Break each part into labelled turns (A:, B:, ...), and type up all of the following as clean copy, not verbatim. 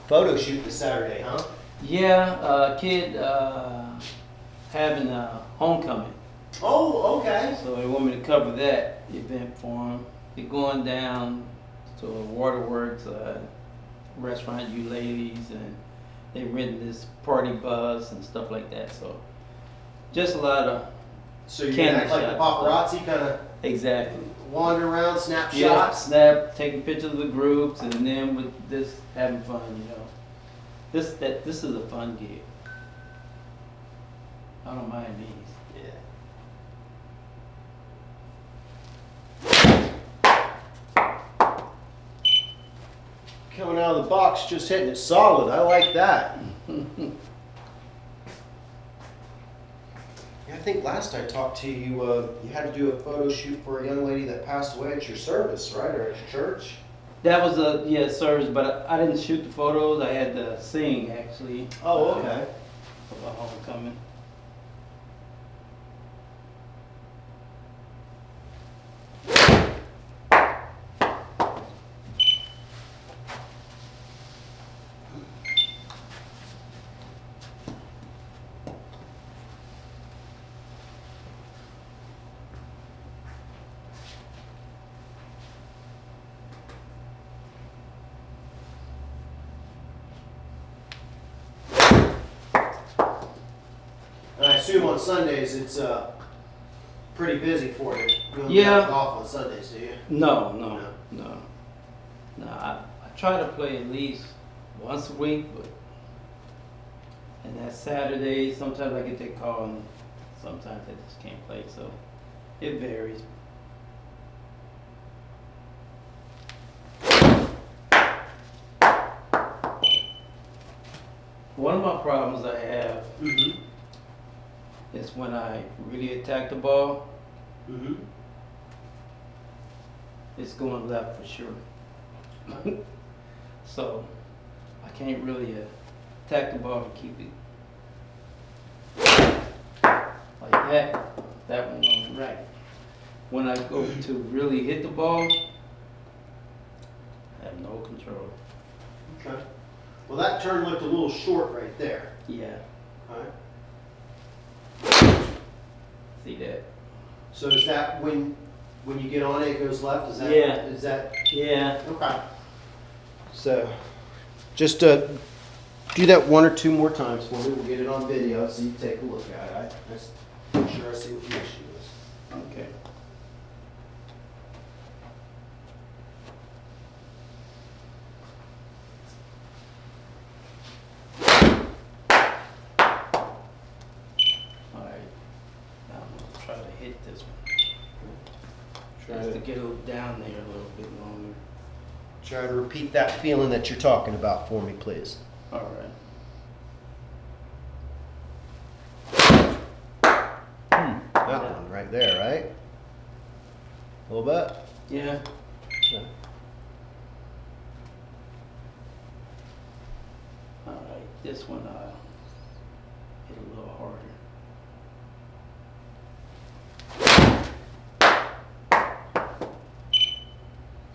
A: photo shoot this Saturday, huh?
B: Yeah, kid having a homecoming.
A: Oh, okay.
B: So they want me to cover that event for them. They're going down to a waterworks restaurant, you ladies, and they renting this party bus and stuff like that. So just a lot of
A: So you
B: candy
A: act like the
B: shots.
A: paparazzi, kind of
B: Exactly.
A: wander around, snap
B: Yeah,
A: shots.
B: snap, taking pictures of the groups, and then with this having fun, you know. This is a fun gig. I don't mind these.
A: Yeah. Coming out of the box, just hitting it solid. I like that. Yeah, I think last I talked to you, you had to do a photo shoot for a young lady that passed away at your service, right, or at your church?
B: That was a service, but I didn't shoot the photos. I had to sing actually.
A: Oh, okay.
B: For homecoming.
A: And I assume on Sundays it's pretty busy for you. You don't
B: Yeah.
A: get off on Sundays, do you?
B: No. I try to play at least once a week, but and that's Saturday. Sometimes I get that call, and sometimes I just can't play. So it varies. One of my problems I have
A: Mm-hmm.
B: is when I really attack the ball,
A: Mm-hmm.
B: it's going left for sure. So I can't really attack the ball and keep it like that. That one went right. When I go to really hit the ball, I have no control.
A: Okay. Well, that turn looked a little short right there.
B: Yeah,
A: All right.
B: see that?
A: So is that when you get on it, it goes left? Is that?
B: Yeah.
A: Is that?
B: Yeah.
A: Okay. So, just do that one or two more times for me. We'll get it on video so you can take a look at it. I just make sure I see what the issue is.
B: Okay. All right. Now I'm gonna try to hit this one. Just to get it down there a little bit longer.
A: Try to repeat that feeling that you're talking about for me, please.
B: All right.
A: That one right there, right? A little bit?
B: Yeah.
A: Yeah.
B: All right. This one hit a little harder.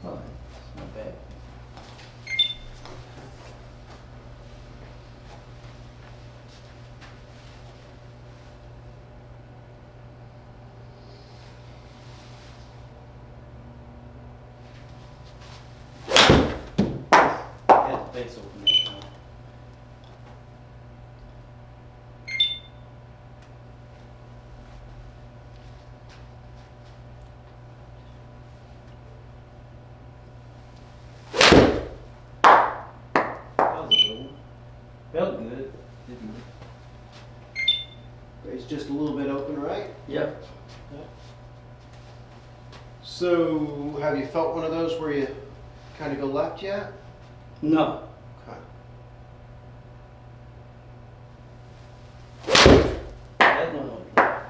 B: All right. Not bad. Had the face open that time. That was a good one. Felt good, didn't it?
A: It's just a little bit open, right?
B: Yep.
A: So, have you felt one of those where you kind of go left yet?
B: No.
A: Okay.
B: That one was right.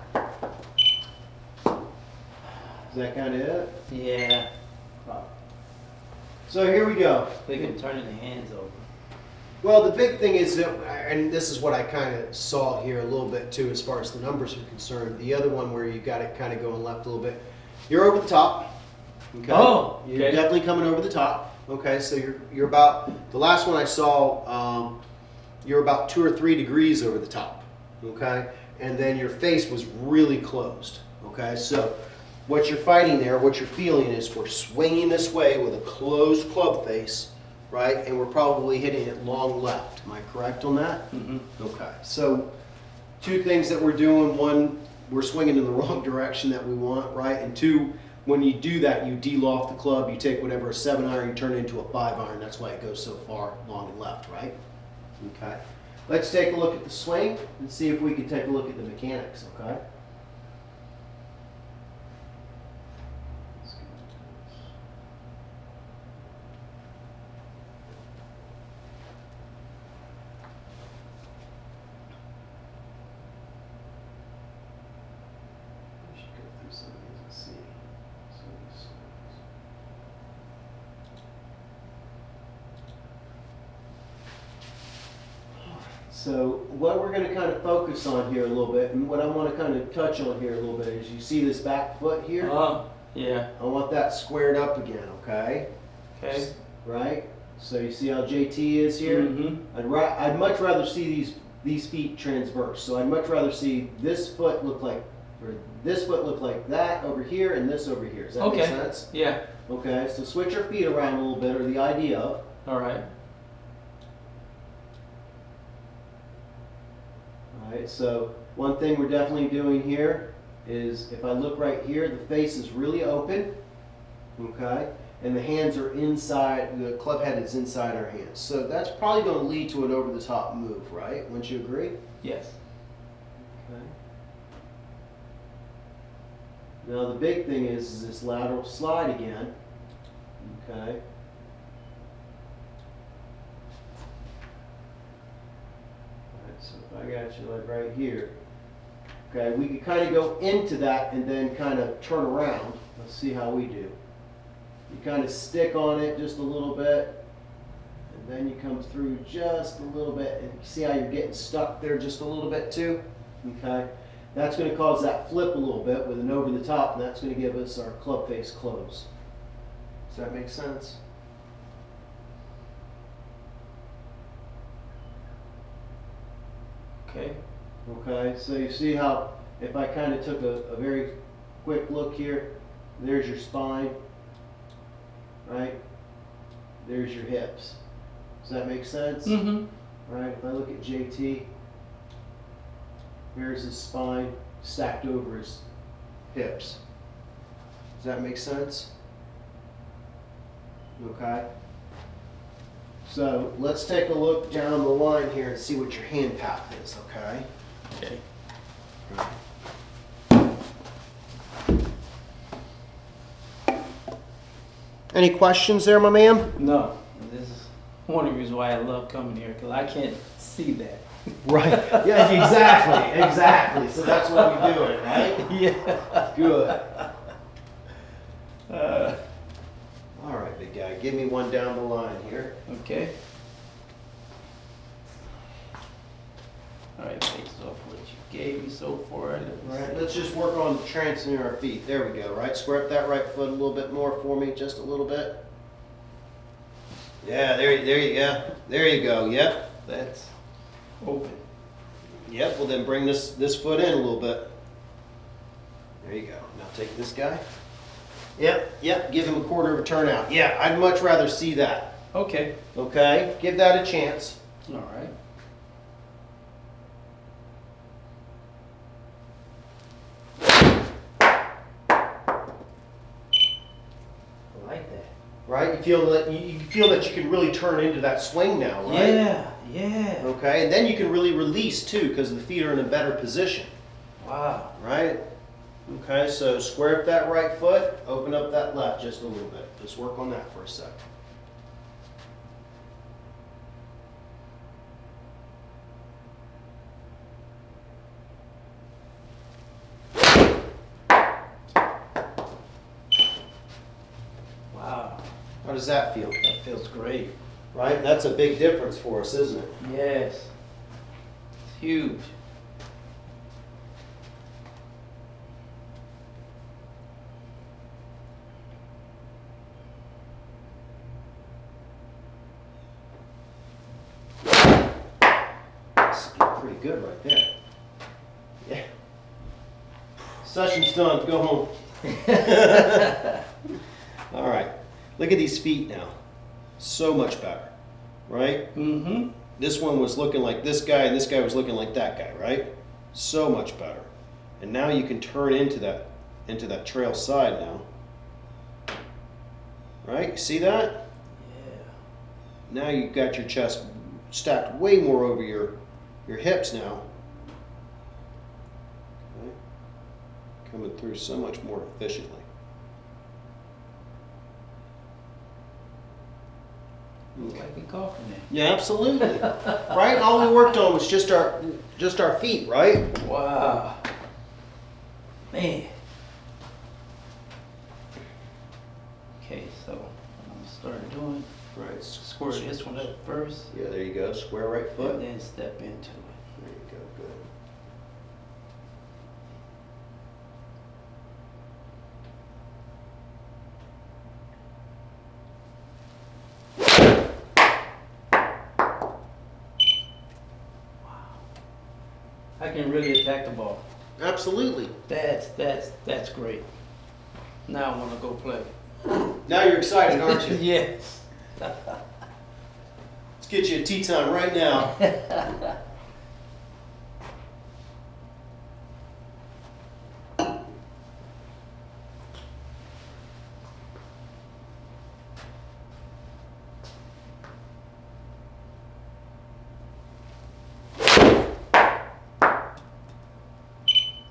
A: Is that kind of it?
B: Yeah.
A: So here we go.
B: They can turn their hands over.
A: Well, the big thing is that, and this is what I kind of saw here a little bit too, as far as the numbers are concerned. The other one where you got it kind of going left a little bit. You're over the top. Okay?
B: Oh,
A: You're
B: okay.
A: definitely coming over the top. Okay, so you're about, the last one I saw, you're about 2 or 3 degrees over the top. Okay, and then your face was really closed. Okay, so what you're fighting there, what you're feeling is we're swinging this way with a closed club face, right? And we're probably hitting it long left. Am I correct on that?
B: Mm-hmm.
A: Okay, so 2 things that we're doing. 1, we're swinging in the wrong direction that we want, right? And 2, when you do that, you de-loft the club, you take whatever a 7 iron, you turn it into a 5 iron. That's why it goes so far long and left, right? Okay. Let's take a look at the swing and see if we can take a look at the mechanics, okay? We should go through some of these and see some of these swings. So what we're going to kind of focus on here a little bit, and what I want to kind of touch on here a little bit is you see this back foot here?
B: Yeah.
A: I want that squared up again, okay?
B: Okay.
A: Right? So you see how JT is here?
B: Mm-hmm.
A: I'd much rather see these feet transverse. So I'd much rather see this foot look like, or this foot look like that over here and this over here. Does that make sense?
B: Yeah.
A: Okay, so switch your feet around a little bit, or the idea of.
B: All right.
A: Alright, so one thing we're definitely doing here is if I look right here, the face is really open, okay, and the hands are inside, the club head is inside our hands. So that's probably going to lead to an over the top move, right? Wouldn't you agree?
B: Yes.
A: Okay. Now the big thing is this lateral slide again, okay. So if I got you like right here, okay, we could kind of go into that and then kind of turn around. Let's see how we do. You kind of stick on it just a little bit, and then you come through just a little bit, and you see how you're getting stuck there just a little bit too? Okay, that's going to cause that flip a little bit with an over the top, and that's going to give us our club face close. Does that make sense?
B: Okay.
A: Okay, so you see how if I kind of took a very quick look here, there's your spine, right? There's your hips. Does that make sense?
B: Mm-hmm.
A: Right, if I look at JT, here's his spine stacked over his hips. Does that make sense? Okay. So let's take a look down the line here and see what your hand path is, okay?
B: Okay.
A: Any questions there, my man?
B: No, this is one of the reasons why I love coming here, because I can't see that.
A: Right. Yeah, exactly. Exactly. So that's why we do it, right?
B: Yeah.
A: Good. All right, big guy. Give me one down the line here.
B: Okay. All right, based off what you gave me so far.
A: Right. Let's just work on transferring our feet. There we go. Right. Square up that right foot a little bit more for me, just a little bit. Yeah. There you go. There you go. Yep.
B: That's open.
A: Yep. Well, then bring this foot in a little bit. There you go. Now take this guy. Yep. Give him a quarter of a turnout. Yeah. I'd much rather see that.
B: Okay.
A: Okay. Give that a chance.
B: All right. I like that.
A: Right? You feel that you can really turn into that swing now, right?
B: Yeah.
A: Okay, and then you can really release too because the feet are in a better position.
B: Wow.
A: Right? Okay, so square up that right foot, open up that left just a little bit. Just work on that for a sec.
B: Wow.
A: How does that feel?
B: That feels great.
A: Right? That's a big difference for us, isn't it?
B: Yes. It's huge.
A: pretty good right there. Yeah. Session's done, go home. All right, look at these feet now. So much better, right?
B: Mm-hmm.
A: This one was looking like this guy, and this guy was looking like that guy, right? So much better. And now you can turn into that trail side now. Right? See that?
B: Yeah.
A: Now you've got your chest stacked way more over your hips now. Okay. Coming through so much more efficiently.
B: Looks like a golfer now.
A: Yeah, absolutely. Right? All we worked on was just our feet, right?
B: Wow. Man. Okay, so I'm gonna start doing
A: Right.
B: square this one up first,
A: Yeah, there you go. Square right foot.
B: and then step into it.
A: There you go. Good.
B: I can really attack the ball.
A: Absolutely.
B: That's great. Now I want to go play.
A: Now you're excited, aren't you?
B: Yes.
A: Let's get you a tee time right now.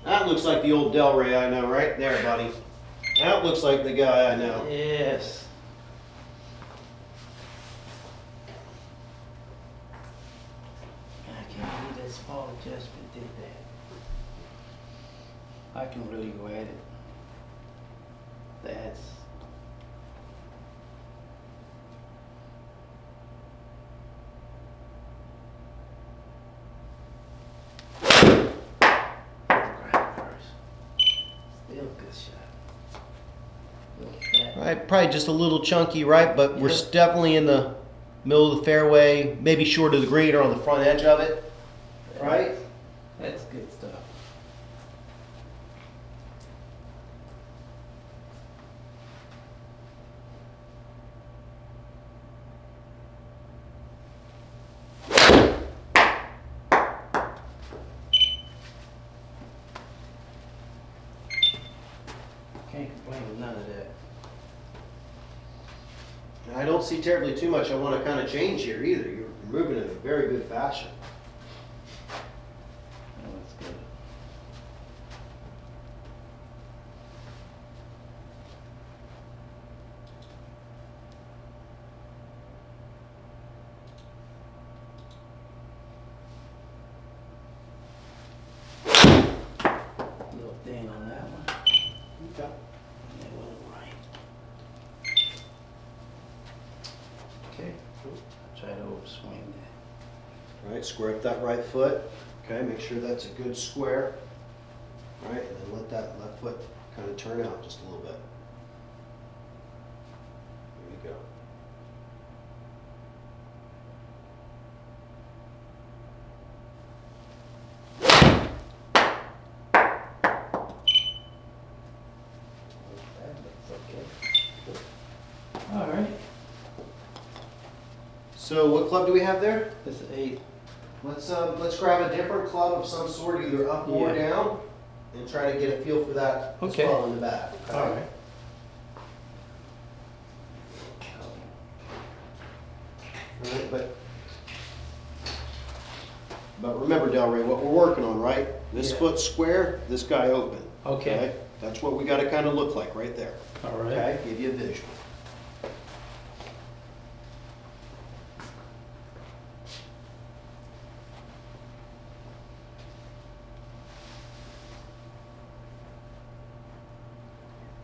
A: That looks like the old Delray I know right there, buddy. That looks like the guy I know.
B: Yes. I can't believe that small adjustment did that. I can really go at it. That's ground first. Still a good shot. Still fat.
A: Right, probably just a little chunky, right? But we're
B: Yep.
A: definitely in the middle of the fairway, maybe short of the green or on the front edge of it, right?
B: That's good stuff. Can't complain with none of that.
A: I don't see terribly too much I want to kind of change here either. You're moving in a very good fashion.
B: Oh, that's good. A little thin on that one.
A: Okay.
B: That wasn't right. Okay, try to overswing that.
A: Right, square up that right foot. Okay, make sure that's a good square. All right, and then let that left foot kind of turn out just a little bit. There you go.
B: That looks okay. All right,
A: So what club do we have there?
B: this is 8.
A: Let's grab a different club of some sort, either up or
B: Yeah.
A: down, and try to get a feel for that
B: Okay.
A: as well in the back. okay?
B: All right.
A: All right, but remember, Delray, what we're working on, right? This
B: Yeah.
A: foot square, this guy open.
B: Okay.
A: That's what we got to kind of look like right there.
B: All right.
A: Okay, give you a visual.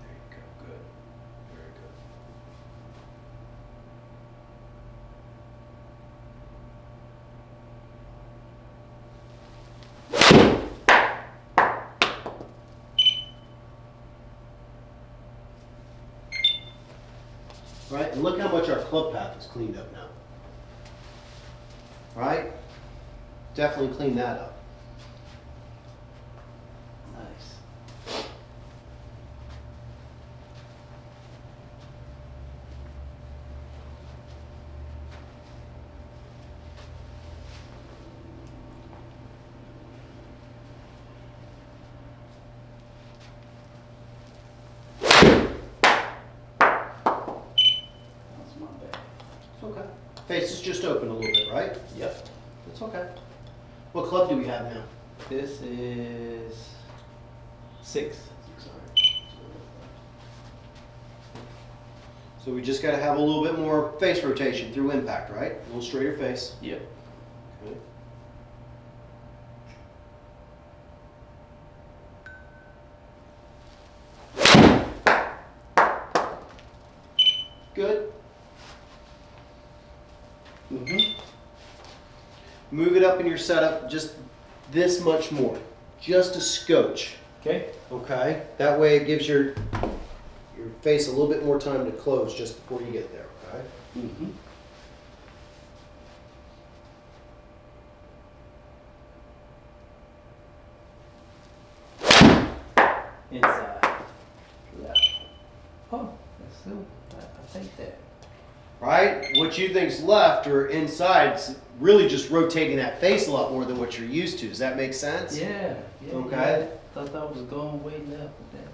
A: There you go. Good. Very good. Right, and look how much our club path is cleaned up now. Right? definitely clean that up.
B: Nice. That's my bad.
A: It's okay. Face is just open a little bit, right?
B: Yep.
A: It's okay. What club do we have now?
B: This is 6.
A: So we just got to have a little bit more face rotation through impact, right? A little straighter face.
B: Yep.
A: Okay. Good. Move it up in your setup just this much more, just a scotch.
B: Okay.
A: Okay, that way it gives your face a little bit more time to close just before you get there. Okay.
B: Inside. Left. Oh, that's still. I think that.
A: Right? What you think's left or inside's really just rotating that face a lot more than what you're used to. Does that make sense?
B: Yeah.
A: Okay.
B: Thought that was going way left with that.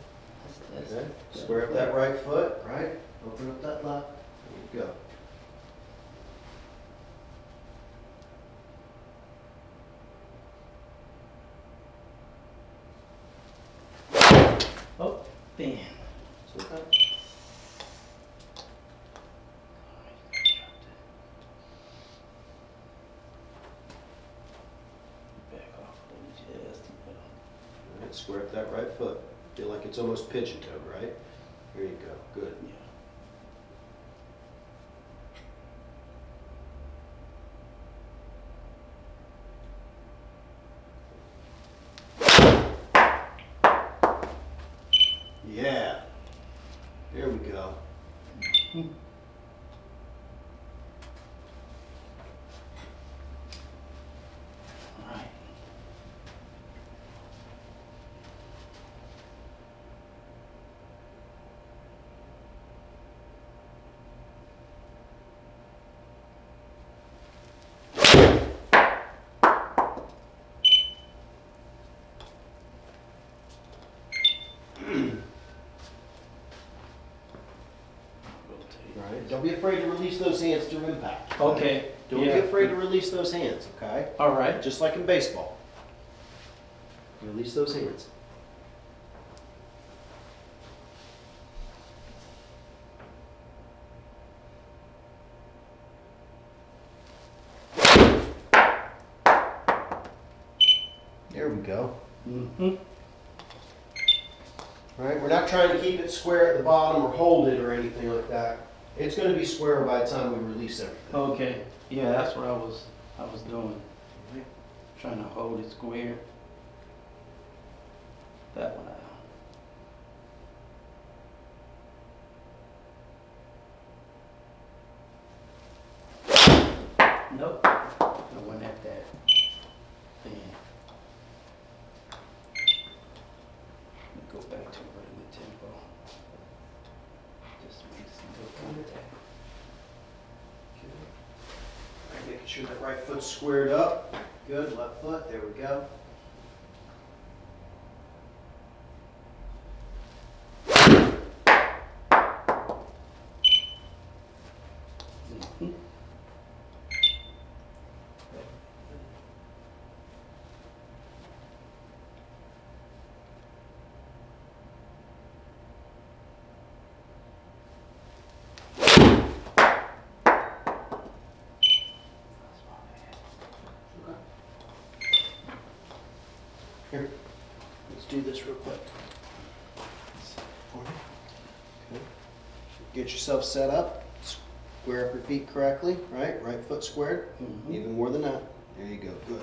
B: That's
A: Okay. Square up that right foot, right? Open up that left. There you go.
B: Oh, bam.
A: It's okay.
B: Back off just a little.
A: All right, square up that right foot. Feel like it's almost pigeon-toed, right? There you go. Good.
B: Yeah.
A: Yeah. There we go.
B: All right.
A: All right. Don't be afraid to release those hands through impact.
B: Okay.
A: Don't be afraid to release those hands, okay?
B: All right.
A: Just like in baseball. Release those hands. There we go. All right, we're not trying to keep it square at the bottom or hold it or anything like that. It's going to be square by the time we release everything.
B: Okay. Yeah, that's what I was doing. Trying to hold it square. That one out. Nope. I went at that. Bam. Let me go back to regular tempo. Just make some good contact.
A: All right, making sure that right foot's squared up. Good, left foot, there we go. Here, let's do this real quick. Okay. Get yourself set up. Square up your feet correctly, right? Right foot squared. Even more than that. There you go. Good.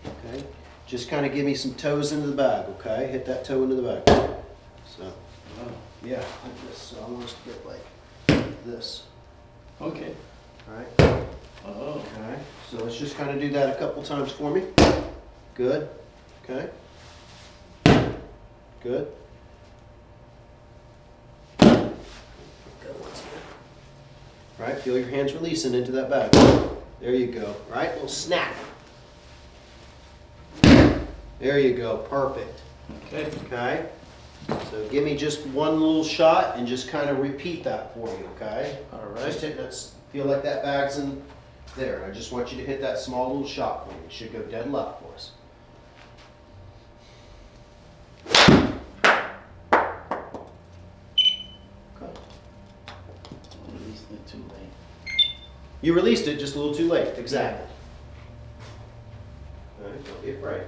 A: Okay. Just kind of give me some toes into the bag, okay? Hit that toe into the bag. So, yeah, like this. So I want us to get like this.
B: Okay.
A: All right.
B: Oh.
A: Okay. So let's just kind of do that a couple times for me. Good. Okay. Good. Good once again. All right, feel your hands releasing into that bag. There you go. All right, little snap. There you go. Perfect.
B: Okay.
A: Okay. So give me just one little shot and just kind of repeat that for you, okay?
B: All
A: Just
B: right.
A: hit that, feel like that bag's in there. I just want you to hit that small little shot for me. It should go dead left for us. Okay.
B: Releasing it too late.
A: You released it just a little too late. Exactly. All right, don't be afraid.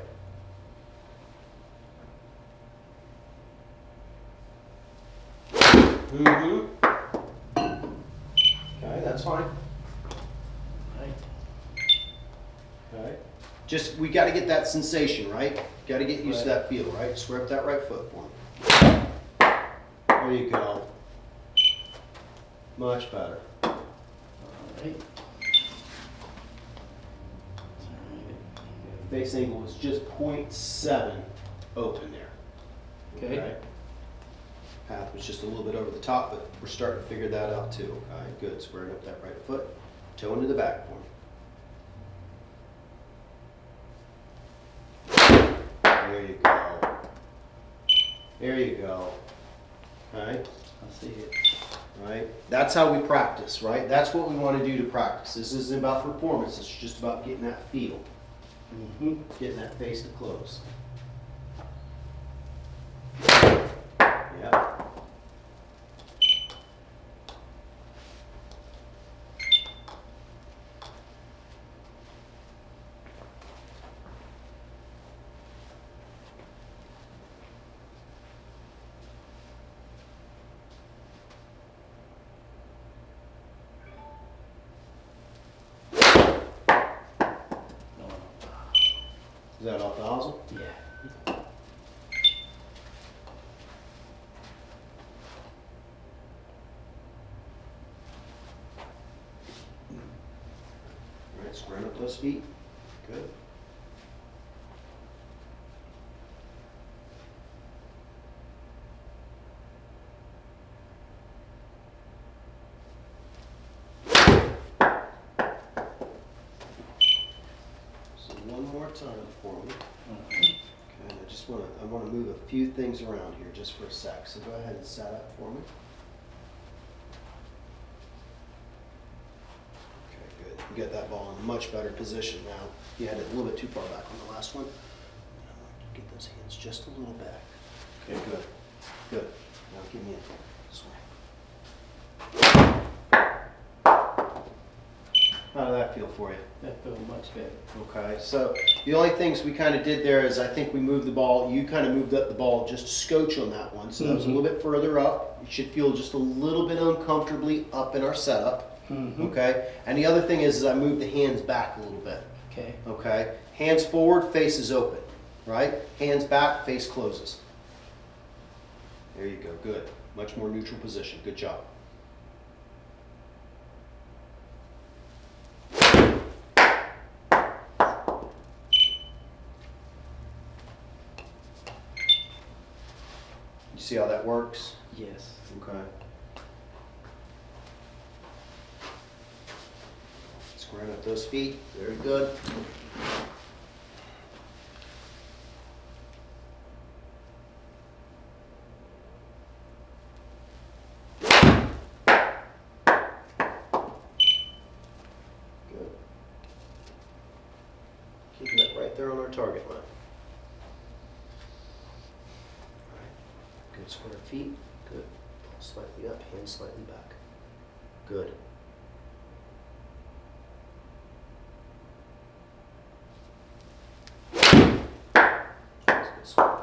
A: Mm-hmm. Okay, that's fine.
B: Right.
A: Okay. Just, we gotta get that sensation, right? Gotta get used to
B: Right.
A: that feel, right? Square up that right foot for me. There you go. Much better.
B: All right. Turn
A: Face angle is just 0.7 open there.
B: it. Okay.
A: Path was just a little bit over the top, but we're starting to figure that out too. Okay, good. Squaring up that right foot. Toe into the back for me. There you go. There you go. Okay.
B: I see it.
A: Right? That's how we practice, right? That's what we want to do to practice. This isn't about performance, it's just about getting that feel.
B: Mm-hmm.
A: Getting that face to close. Yeah.
B: No.
A: Is that off the nozzle?
B: Yeah.
A: All right, squaring up those feet. Good. So one more time for me. Okay, I want to move a few things around here just for a sec. So go ahead and set up for me. Okay, good. You got that ball in a much better position now. You had it a little bit too far back on the last one. Get those hands just a little back. Okay, good. Good. Now give me a swing. How did that feel for you?
B: That feels much better.
A: Okay, so the only things we kind of did there is I think we moved the ball, you kind of moved up the ball just a scotch on that one. So that was a little bit further up. You should feel just a little bit uncomfortably up in our setup.
B: Mm-hmm.
A: Okay, and the other thing is I moved the hands back a little bit.
B: Okay.
A: Okay, hands forward, face is open. Right? Hands back, face closes. There you go, good. Much more neutral position, good job. You see how that works?
B: Yes.
A: Okay. Squaring up those feet, very good. Good. Keeping it right there on our target line. All right. Good square feet. Good. Pull slightly up, hands slightly back. Good. That's good square.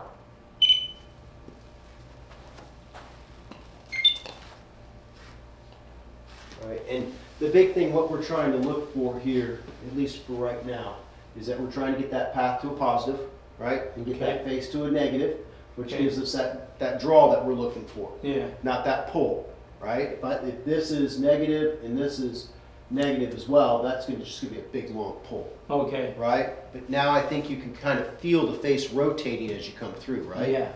A: All right, and the big thing, what we're trying to look for here, at least for right now, is that we're trying to get that path to a positive, right? And get that face to a negative, which
B: Okay.
A: gives us that draw that we're looking for,
B: Yeah.
A: not that pull, right? But if this is negative and this is negative as well, that's just gonna be a big long pull,
B: Okay.
A: right? But now I think you can kind of feel the face rotating as you come through, right?
B: Yeah.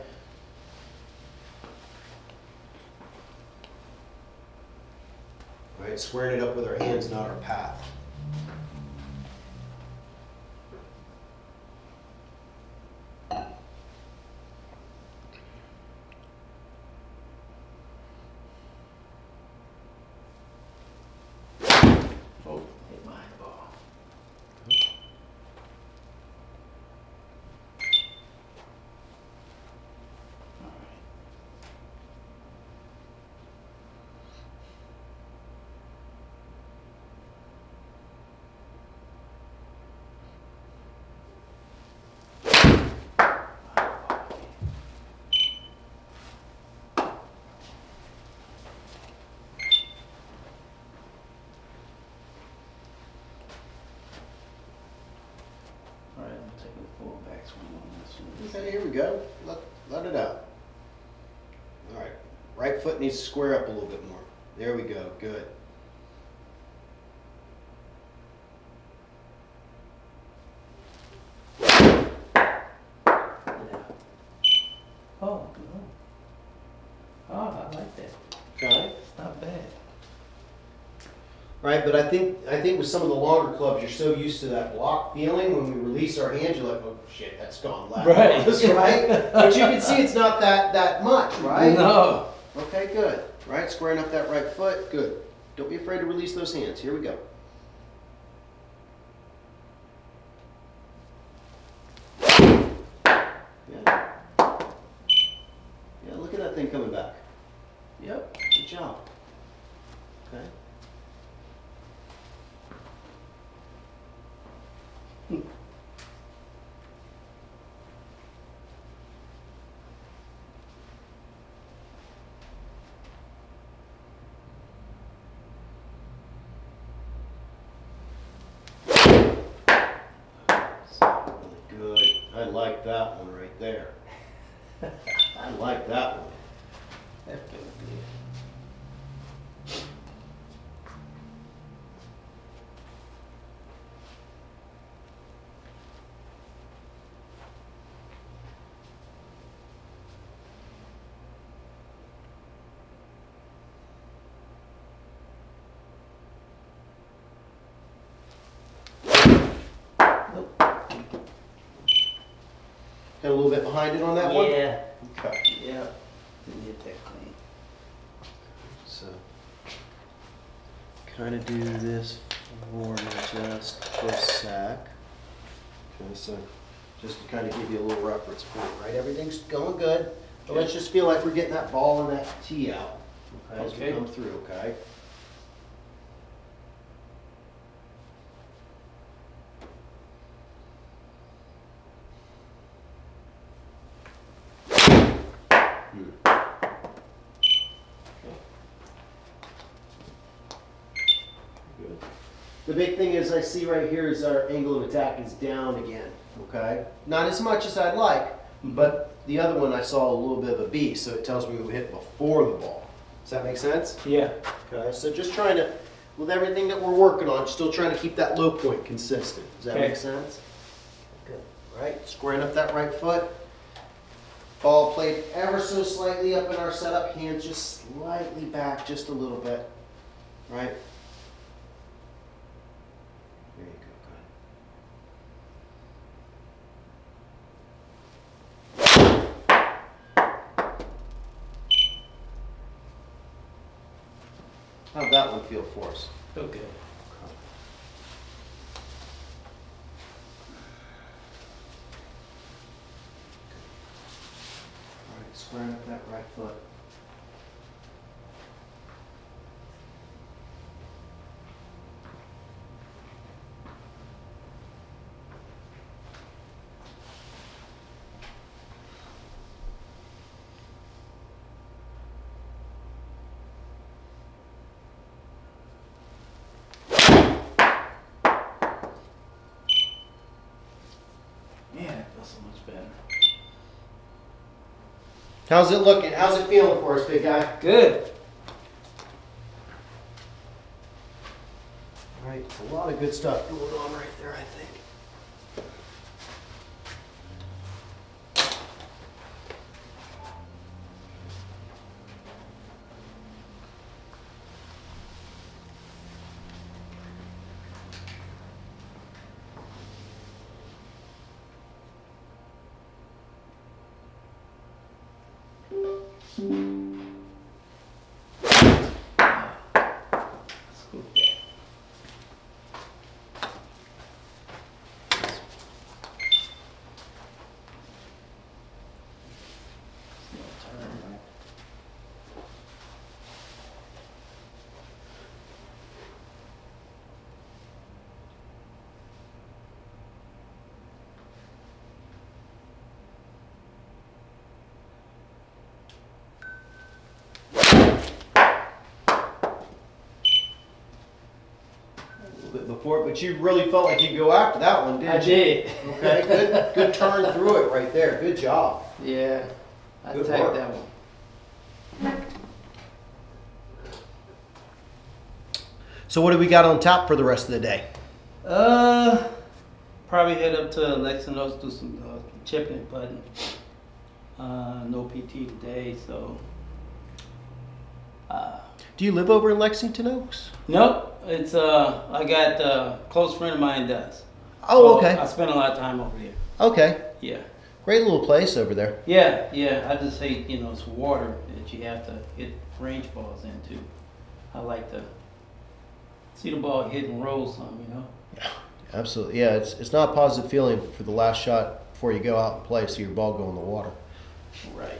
A: Right, squaring it up with our hands, not our path.
B: Oh, hit my ball. All right. All right, I'm taking a full backswing on this one.
A: Okay, here we go. Let it out. All right, right foot needs to square up a little bit more. There we go, good.
B: Yeah. Oh, no. Oh, I like that.
A: Okay.
B: It's not bad.
A: Right, but I think with some of the longer clubs, you're so used to that block feeling. When we release our hands, you're like, oh shit, that's gone left.
B: Right.
A: Right? But you can see it's not that much, right?
B: No.
A: Okay, good. Right, squaring up that right foot, good. Don't be afraid to release those hands. Here we go. Yeah. Yeah, look at that thing coming back. Yep, good job. Okay. Really good. I like that one right there. I like that one.
B: That feels good.
A: Got a little bit behind it on that one?
B: Yeah.
A: Okay.
B: Yeah. Didn't get that clean.
A: So, kind of do this for me just for a sec. Okay, so just to kind of give you a little reference point, right? Everything's going good. But let's just feel like we're getting that ball and that tee out, okay, as we
B: Okay.
A: come through, okay? Good. The big thing is I see right here is our angle of attack is down again, okay? Not as much as I'd like, but the other one I saw a little bit of a B, so it tells me we hit before the ball. Does that make sense?
B: Yeah.
A: Okay, so just trying to, with everything that we're working on, still trying to keep that low point consistent. Does that
B: Okay.
A: make sense? Good. Right, squaring up that right foot. Ball played ever so slightly up in our setup, hands just slightly back, just a little bit. Right? There you go, good. How'd that one feel for us?
B: Okay.
A: All right, squaring up that right foot.
B: Yeah, that feels so much better.
A: How's it looking? How's it feeling for us, big guy?
B: Good.
A: of good stuff going on right there, I think.
B: Scoop that. Turn, right?
A: A little bit before, but you really felt like you'd go after that one, didn't
B: I
A: you?
B: did.
A: Okay, good turn through it right there. Good job.
B: Yeah, I
A: Good
B: tagged
A: work.
B: that one.
A: So what do we got on tap for the rest of the day?
B: Probably head up to Lexington Oaks, do some chipping, but no PT today, so.
A: Do you live over in Lexington Oaks?
B: Nope, it's I got a close friend of mine does.
A: Oh,
B: So
A: okay.
B: I spend a lot of time over there.
A: Okay.
B: Yeah.
A: Great little place over there.
B: Yeah. I just hate, it's water that you have to hit range balls into. I like to see the ball hit and roll some,
A: Yeah, absolutely. Yeah, it's not a positive feeling for the last shot before you go out and play, see your ball go in the water.
B: Right.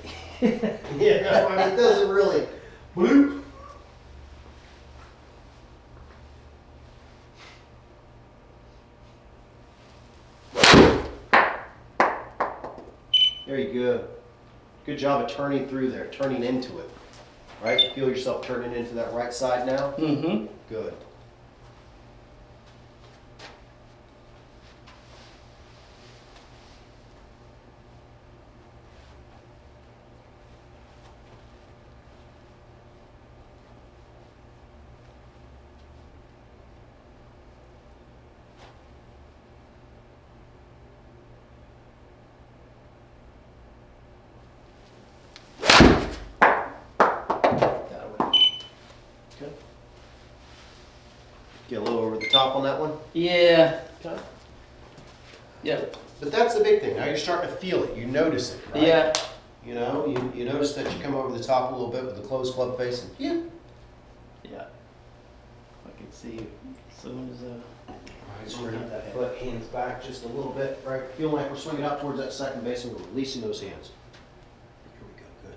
A: Yeah, I mean, it doesn't really. Bloop. There you go. Good job of turning through there, turning into it. Right? You feel yourself turning into that right side now?
B: Mm-hmm.
A: Good. Good. Get a little over the top on that one.
B: Yeah.
A: Okay.
B: Yep.
A: But that's the big thing. Now you're starting to feel it. You notice it, right?
B: Yeah.
A: You know, you notice that you come over the top a little bit with the closed club face. And, yeah.
B: Yeah. I can see it as soon as
A: Right, so we're gonna have that foot, hands back just a little bit, right? Feeling like we're swinging out towards that second base and we're releasing those hands. Here we go, good.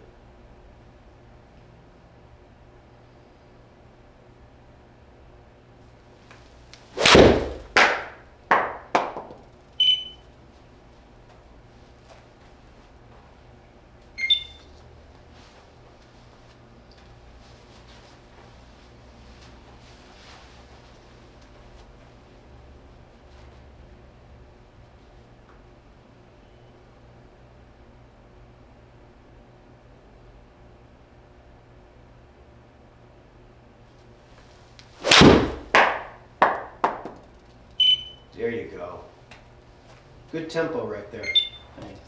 A: There you go. Good tempo right there.
B: thanks.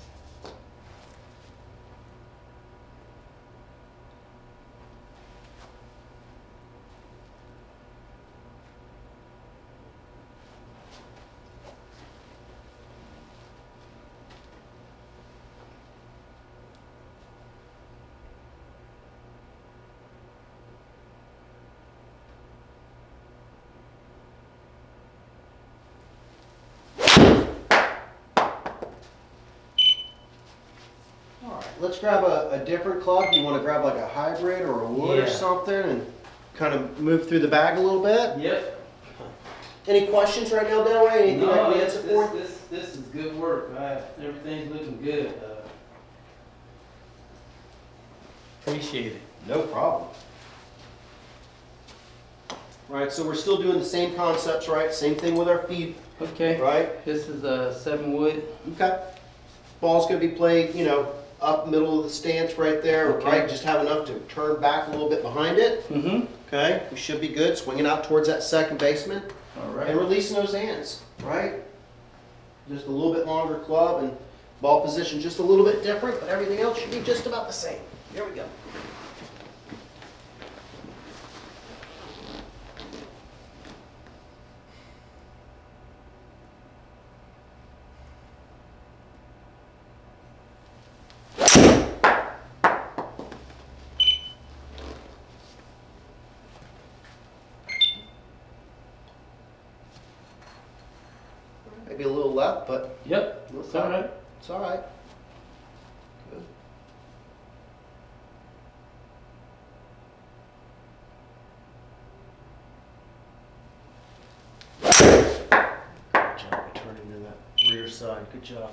A: All right, let's grab a different club. You want to grab like a hybrid or a wood or
B: Yeah.
A: something and kind of move through the bag a little bit?
B: Yep.
A: Any questions right now, Delray? Anything I can answer for?
B: This is good work. Everything's looking good. Appreciate it.
A: No problem. Right, so we're still doing the same concepts, right? Same thing with our feet,
B: Okay.
A: right?
B: This is a 7-wood.
A: Okay. Ball's gonna be played, up middle of the stance right there,
B: Okay.
A: right? Just have enough to turn back a little bit behind it.
B: Mm-hmm.
A: Okay, we should be good. Swinging out towards that second baseman.
B: All
A: and
B: right.
A: releasing those hands, right? Just a little bit longer club and ball position just a little bit different, but everything else should be just about the same. Here we go. Maybe a little left, but
B: Yep, that's all right.
A: it's all right. Good. Good job returning to that rear side. Good job.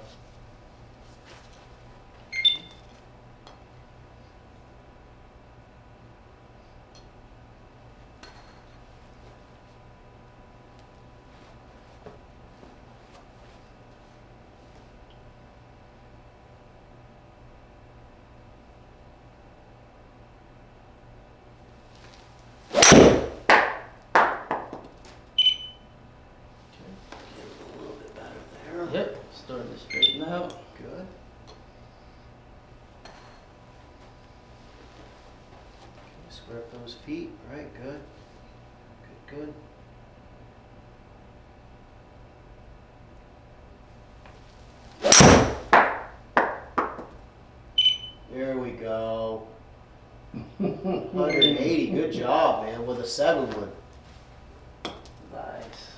A: A little bit better there.
B: Yep, starting to straighten out.
A: Good. Okay, square up those feet. All right, good. Good, good. There we go. 180. Good job, man, with a 7-wood.
B: Nice.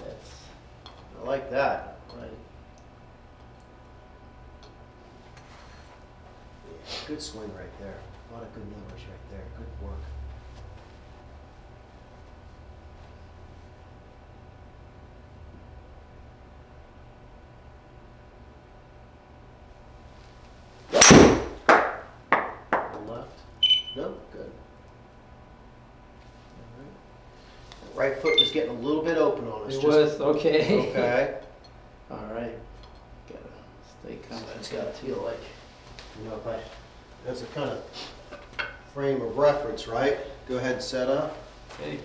B: That's
A: I like that.
B: right.
A: Yeah, good swing right there. A lot of good numbers right there. Good work. Left. No, good. All right. Right foot was getting a little bit open on us.
B: It
A: just-
B: was, okay.
A: Okay.
B: All right. Gotta stay
A: So
B: confident.
A: it's got to feel like, if I, that's a kind of frame of reference, right? Go ahead and set up.
B: Okay.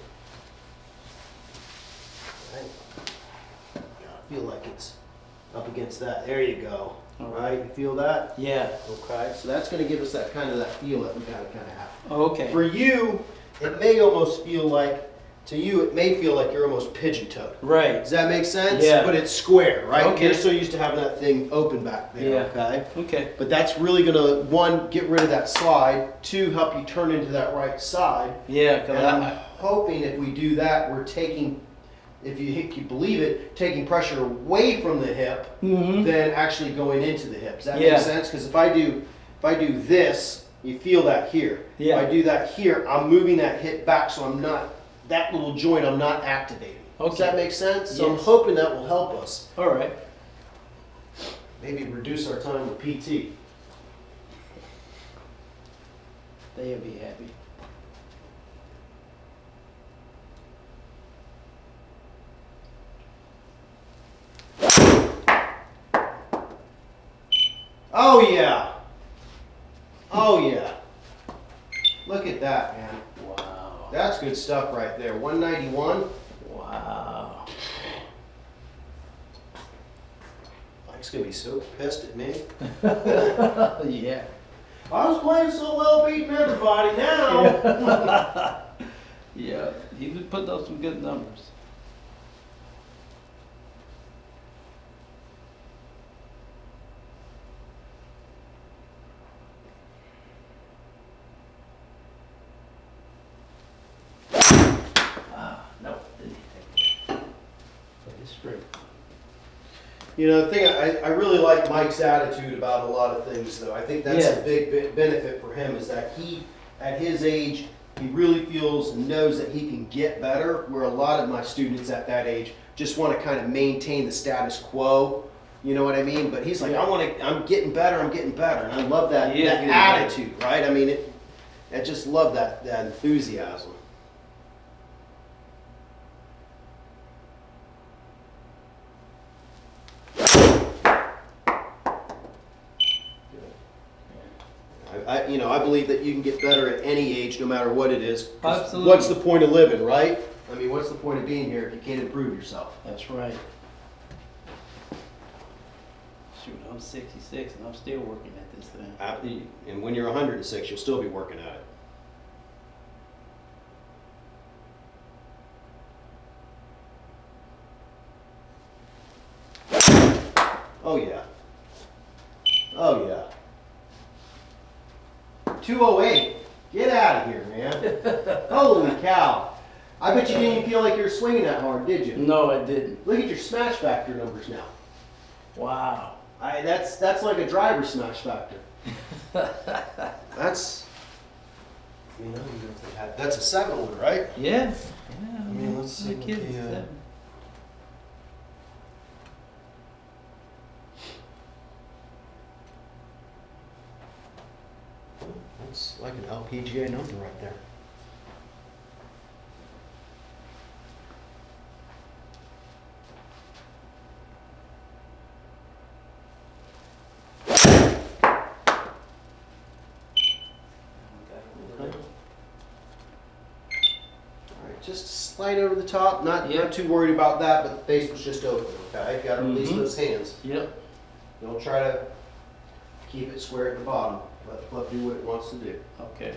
A: Right. Yeah, I feel like it's up against that. There you go.
B: All
A: All right, you feel that?
B: Yeah.
A: Okay, so that's going to give us that feel that we got to kind of have.
B: Okay.
A: For you, it may almost feel like, to you, it may feel like you're almost pigeon-toed.
B: Right.
A: Does that make sense?
B: Yeah.
A: But it's square, right?
B: Okay.
A: You're so used to having that thing open back there,
B: Yeah.
A: okay?
B: Okay.
A: But that's really going to, one, get rid of that slide, two, help you turn into that right side.
B: Yeah. 'Cause
A: And I'm hoping if we do that, we're taking, if you believe it, taking pressure away from the hip
B: Mhm.
A: than actually going into the hip. Does that
B: Yeah.
A: make sense? Because if I do this, you feel that here.
B: Yeah.
A: If I do that here, I'm moving that hip back, so I'm not, that little joint I'm not activating. Does
B: Okay.
A: that make sense? So I'm
B: Yes.
A: hoping that will help us.
B: All right.
A: Maybe reduce our time with PT.
B: They'll be happy.
A: Oh yeah. Oh yeah. Look at that, man.
B: Wow.
A: That's good stuff right there. 191.
B: Wow.
A: Mike's gonna be so pissed at me.
B: Yeah.
A: I was playing so well, beating everybody. Now.
B: Yeah. He was putting up some good numbers. No, didn't take that. But it's straight.
A: You know, the thing I really like Mike's attitude about a lot of things, though. I think that's
B: Yeah.
A: a big benefit for him is that he, at his age, he really feels and knows that he can get better. Where a lot of my students at that age just want to kind of maintain the status quo. You know what I mean? But he's like, I'm getting better, and I love that,
B: He is
A: that
B: getting better.
A: attitude, right? I mean, I just love that enthusiasm. I believe that you can get better at any age, no matter what it is. 'Cause
B: Absolutely.
A: What's the point of living, right? I mean, what's the point of being here if you can't improve yourself?
B: That's right. Shoot, I'm 66 and I'm still working at this thing.
A: And when you're 106, you'll still be working at it. Oh yeah. Oh yeah. 208. Get out of here, man. Holy cow. I bet you didn't even feel like you were swinging that hard, did you?
B: No, I didn't.
A: Look at your smash factor numbers now.
B: Wow.
A: That's like a driver smash factor. That's, you know, that's a 7-wood, right?
B: Yeah. Yeah.
A: I mean, let's see
B: the
A: what
B: kids.
A: the, That's like an LPGA number right there. Just slide over the top, not too worried about that, but the face was just open, okay? Got to release those hands.
B: Yep.
A: Don't try to keep it square at the bottom. Let the club do what it wants to do.
B: Okay.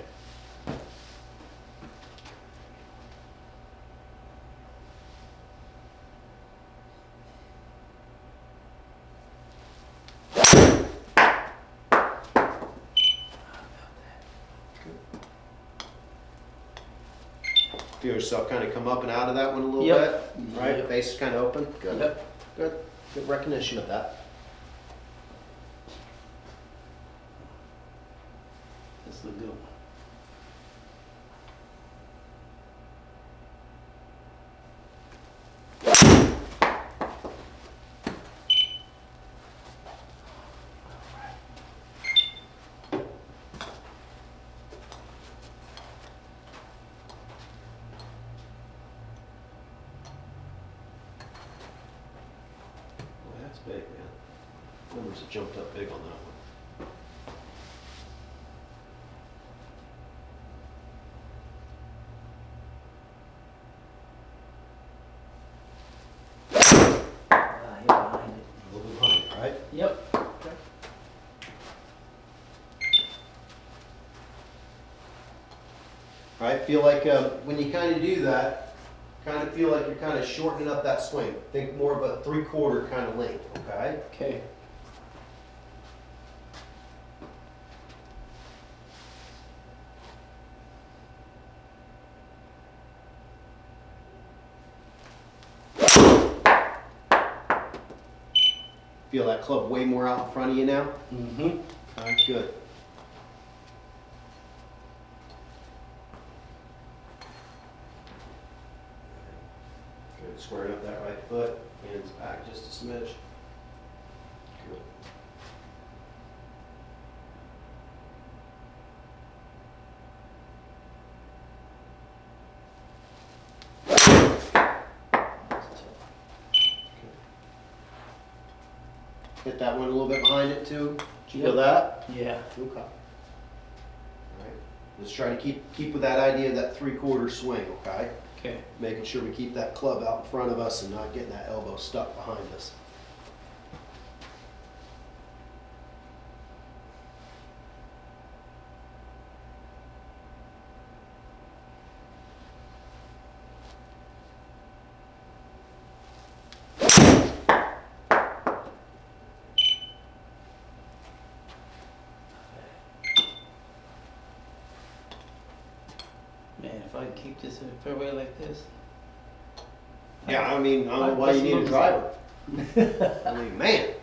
A: Feel yourself kind of come up and out of that one a little
B: Yep.
A: bit, right?
B: Yep.
A: Face is kind of open. Good.
B: Yep.
A: Good. Good recognition of that.
B: This is a good one.
A: Boy, that's big, man. Numbers have jumped up big on that one.
B: Hit behind it.
A: A little bit behind, right?
B: Yep.
A: Okay. All right, feel like when you kind of do that, kind of feel like you're kind of shortening up that swing. Think more of a 3/4 kind of length, okay?
B: Okay.
A: Feel that club way more out in front of you now?
B: Mm-hmm.
A: All right, good. Good, squaring up that right foot, hands back just a smidge. Good. Hit that one a little bit behind it too. Did you feel that?
B: Yeah.
A: Okay. All right. Let's try to keep with that idea of that 3/4 swing, okay?
B: Okay.
A: Making sure we keep that club out in front of us and not getting that elbow stuck behind us.
B: Man, if I can keep this in the fairway like this.
A: Yeah, I mean, I don't know why you need a driver. I mean, man.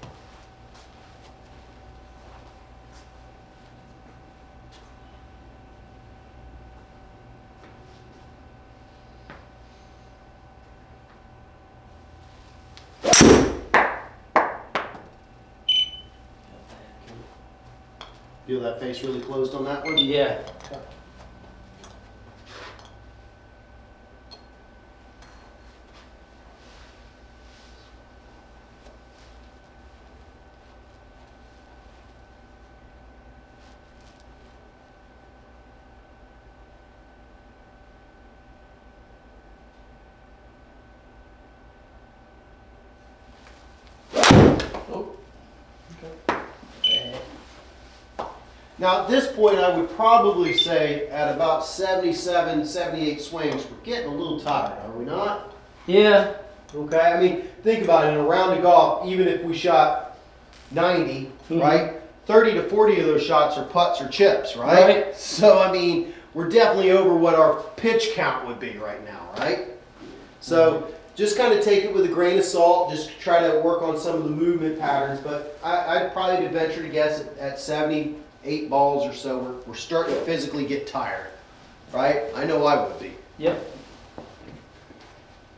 A: Feel that face really closed on that one?
B: Yeah. Oh. Okay.
A: Now at this point, I would probably say at about 77, 78 swings, we're getting a little tired, are we not?
B: Yeah.
A: Okay, I mean, think about it, in a round of golf, even if we shot 90,
B: Mhm.
A: right? 30 to 40 of those shots are putts or chips, right?
B: Right.
A: So, I mean, we're definitely over what our pitch count would be right now, right? So, just kind of take it with a grain of salt, just try to work on some of the movement patterns, but I'd probably venture to guess at 78 balls or so, we're starting to physically get tired, right? I know I would be.
B: Yep.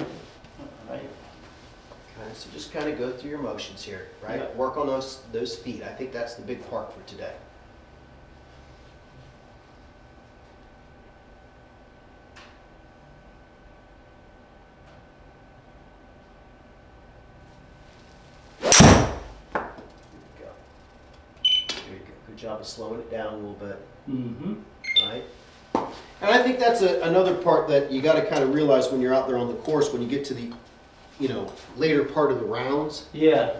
B: All right.
A: Okay, so just kind of go through your motions here, right?
B: Yeah.
A: Work on those feet. I think that's the big part for today. There you go. There you go. Good job of slowing it down a little bit,
B: Mm-hmm.
A: right? And I think that's another part that you got to kind of realize when you're out there on the course, when you get to the, later part of the rounds.
B: Yeah.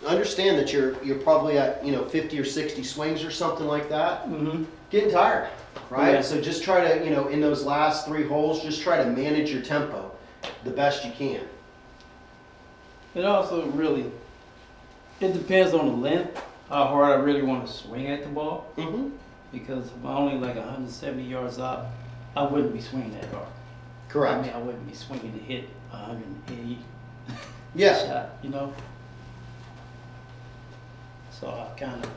A: Understand that you're probably at 50 or 60 swings or something like that.
B: Mm-hmm.
A: Getting tired, right?
B: Yeah.
A: So just try to, in those last 3 holes, just try to manage your tempo the best you can.
B: It also really, it depends on the length, how hard I really want to swing at the ball.
A: Mm-hmm.
B: Because if I'm only like 170 yards out, I wouldn't be swinging that hard.
A: Correct.
B: I mean, I wouldn't be swinging to hit 180
A: Yeah.
B: shot. So I kind of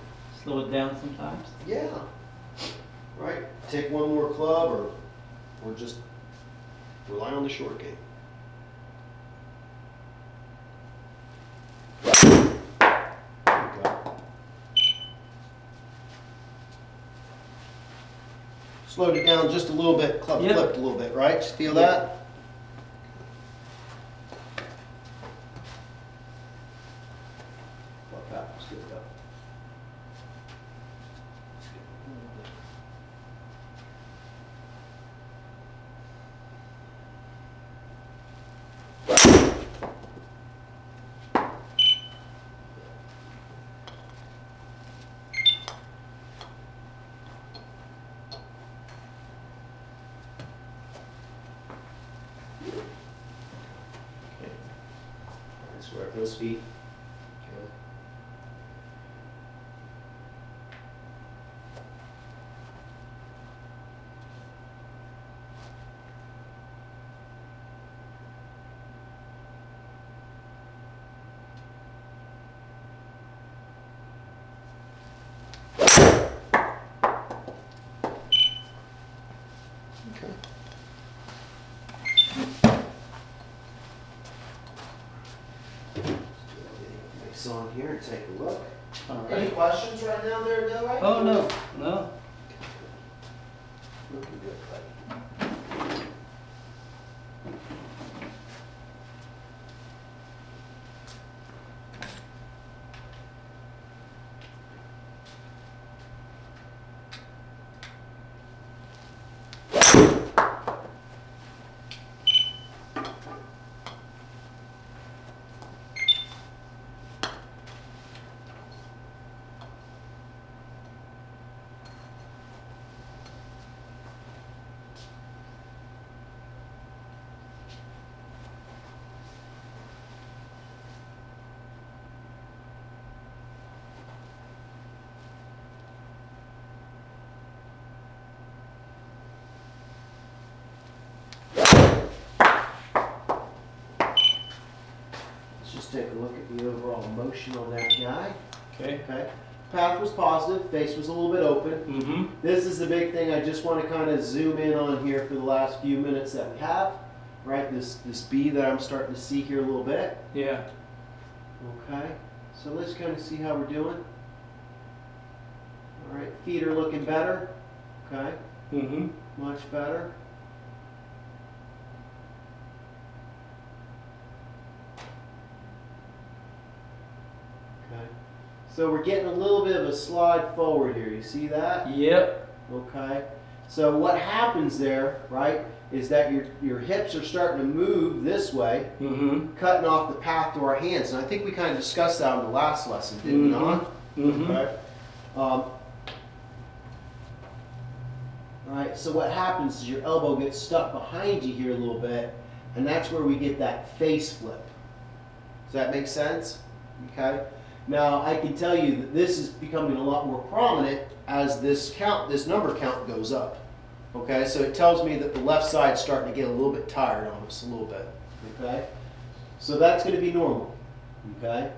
B: slow it down sometimes.
A: Yeah. Right. Take one more club or just rely on the short game. There you go. Slowed it down just a little bit, club
B: Yep.
A: flipped a little bit, right? Just feel
B: Yep.
A: that? Club back, let's get it up. Okay. Let's work those feet. Good. Okay. Face on here and take a look.
B: All
A: Any
B: right.
A: questions right now there, Del?
B: Oh, no, no.
A: Looking good, buddy. Let's just take a look at the overall motion on that guy.
B: Okay.
A: Okay. Path was positive, face was a little bit open.
B: Mm-hmm.
A: This is the big thing I just want to kind of zoom in on here for the last few minutes that we have. Right, this B that I'm starting to see here a little bit.
B: Yeah.
A: Okay, so let's kind of see how we're doing. All right, feet are looking better. Okay,
B: Mm-hmm.
A: much better. Okay, so we're getting a little bit of a slide forward here. You see that?
B: Yep.
A: Okay, so what happens there, right, is that your hips are starting to move this way,
B: Mm-hmm.
A: cutting off the path to our hands. And I think we kind of discussed that in the last lesson, did we not?
B: Mm-hmm.
A: Okay. Alright, so what happens is your elbow gets stuck behind you here a little bit, and that's where we get that face flip. Does that make sense? Okay. Now I can tell you that this is becoming a lot more prominent as this number count goes up. Okay, so it tells me that the left side's starting to get a little bit tired on us a little bit. Okay, so that's going to be normal. Okay,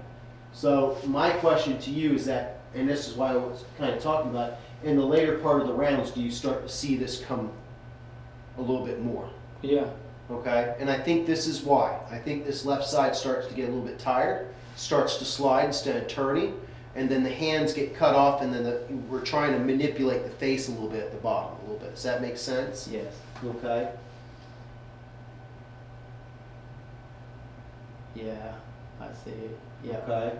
A: so my question to you is that, and this is why I was kind of talking about, in the later part of the rounds, do you start to see this come a little bit more?
B: Yeah.
A: Okay, and I think this is why. I think this left side starts to get a little bit tired, starts to slide instead of turning, and then the hands get cut off, and then we're trying to manipulate the face a little bit at the bottom a little bit. Does that make sense?
B: Yes.
A: Okay.
B: Yeah, I see it. Yeah.
A: Okay.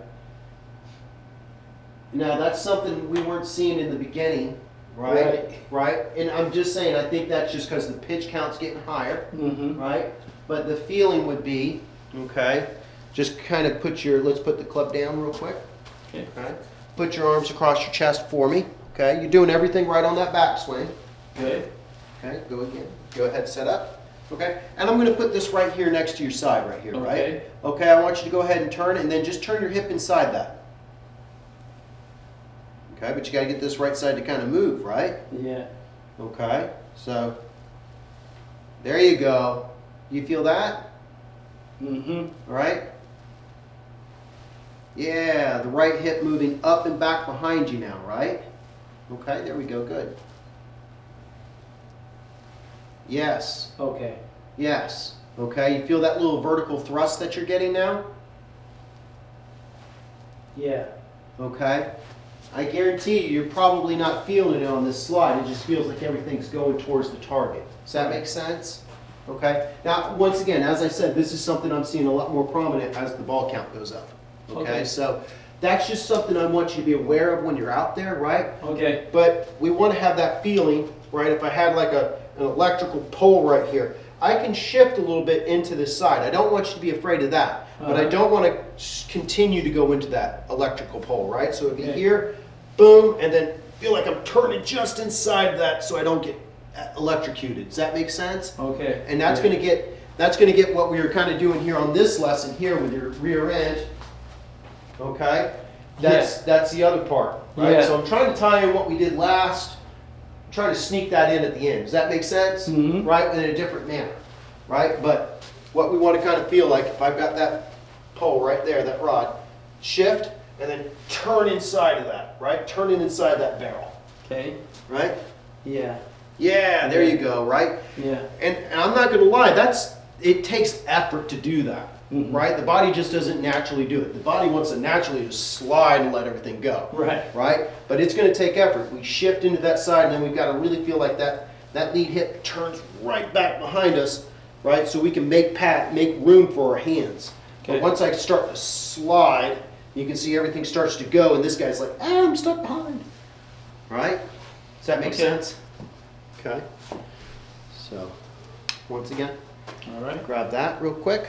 A: Now that's something we weren't seeing in the beginning, right? Right. And I'm just saying, I think that's just because the pitch count's getting higher,
B: Mm-hmm.
A: right? But the feeling would be, okay, just kind of let's put the club down real quick.
B: Okay.
A: Okay. Put your arms across your chest for me. Okay. You're doing everything right on that backswing.
B: Good.
A: Okay. Go again. Go ahead. Set up. Okay. And I'm going to put this right here next to your side right here,
B: Okay.
A: right? Okay. I want you to go ahead and turn, and then just turn your hip inside that. Okay. But you got to get this right side to kind of move, right?
B: Yeah.
A: Okay. So there you go. You feel that?
B: Mm-hmm.
A: All right. Yeah, the right hip moving up and back behind you now, right? Okay, there we go, good. Yes,
B: Okay.
A: yes. Okay, you feel that little vertical thrust that you're getting now?
B: Yeah.
A: Okay. I guarantee you, you're probably not feeling it on this slide. It just feels like everything's going towards the target. Does that make sense? Okay. Now, once again, as I said, this is something I'm seeing a lot more prominent as the ball count goes up. Okay, so that's just something I want you to be aware of when you're out there, right?
B: Okay.
A: But we want to have that feeling, right? If I had like an electrical pole right here, I can shift a little bit into this side. I don't want you to be afraid of that, but I don't want to continue to go into that electrical pole, right? So it'd be here, boom, and then feel like I'm turning just inside that so I don't get electrocuted. Does that make sense?
B: Okay.
A: And that's going to get what we were kind of doing here on this lesson here with your rear end. Okay, that's the other part, right?
B: Yeah.
A: So I'm trying to tie in what we did last, I'm trying to sneak that in at the end. Does that make sense?
B: Mm-hmm.
A: Right, in a different manner, right? But what we want to kind of feel like, if I've got that pole right there, that rod, shift and then turn inside of that, right? Turn it inside that barrel,
B: Okay.
A: right?
B: Yeah.
A: Yeah, there you go, right?
B: Yeah.
A: And I'm not going to lie, it takes effort to do that.
B: Mhm.
A: Right? The body just doesn't naturally do it. The body wants to naturally just slide and let everything go.
B: Right.
A: Right? But it's going to take effort. We shift into that side, and then we've got to really feel like that lead hip turns right back behind us, right? So we can make room for our hands.
B: Okay.
A: But once I start to slide, you can see everything starts to go, and this guy's like, I'm stuck behind. Right? Does that make sense? Okay. So, once again,
B: All right.
A: grab that real quick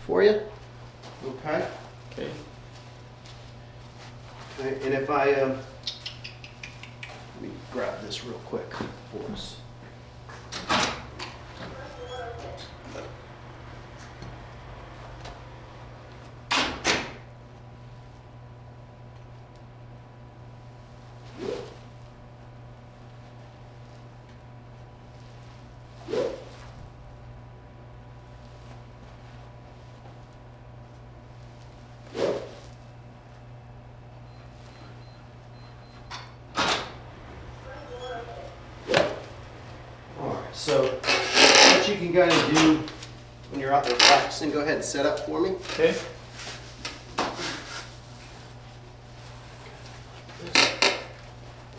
A: for you. Okay.
B: Okay.
A: Okay, and if I let me grab this real quick for us. So what you can kind of do when you're out there practicing, go ahead and set up for me.
B: Okay.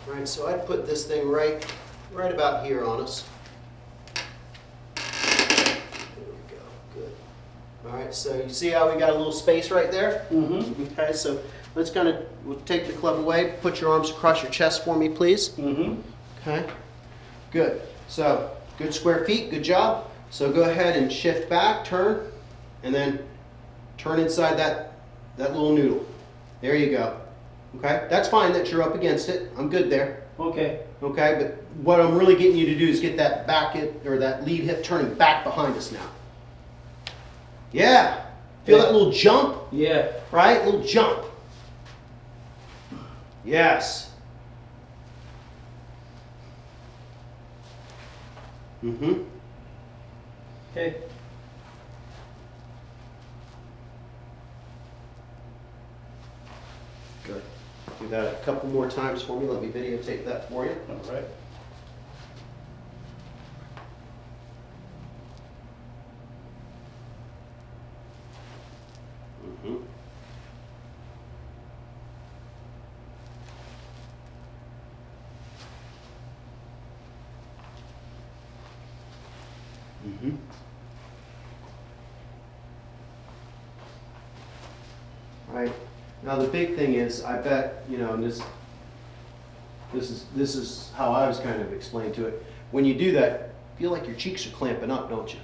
A: All right, so I'd put this thing right about here on us. There we go, good. All right, so you see how we got a little space right there?
B: Mm-hmm.
A: Okay, so let's we'll take the club away. Put your arms across your chest for me, please.
B: Mm-hmm.
A: Okay, good. So, good square feet, good job. So go ahead and shift back, turn, and then turn inside that little noodle. There you go. Okay, that's fine that you're up against it. I'm good there.
B: Okay.
A: Okay, but what I'm really getting you to do is get that back hip or that lead hip turning back behind us now. Yeah. Feel that little jump?
B: Yeah.
A: Right? Little jump. Yes. Mm-hmm.
B: Okay.
A: Good. Do that a couple more times for me. Let me videotape that for you.
B: All right.
A: Mm-hmm. Mm-hmm. Right. Now the big thing is, I bet, you know, and this is how I was kind of explained to it. When you do that, feel like your cheeks are clamping up, don't you?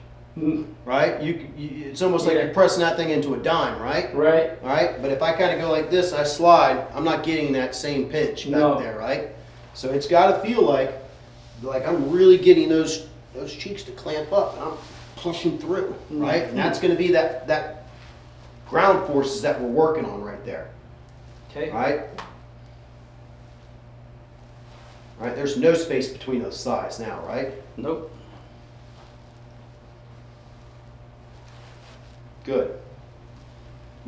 A: Right? It's almost like
B: Yeah.
A: you're pressing that thing into a dime, right?
B: Right.
A: All right. But if I kind of go like this, I slide. I'm not getting that same pinch back
B: No.
A: there, right? So it's got to feel like I'm really getting those cheeks to clamp up, and I'm pushing through, right? And that's going to be that ground forces that we're working on right there.
B: Okay.
A: Right? Right, there's no space between those thighs now, right?
B: Nope.
A: Good.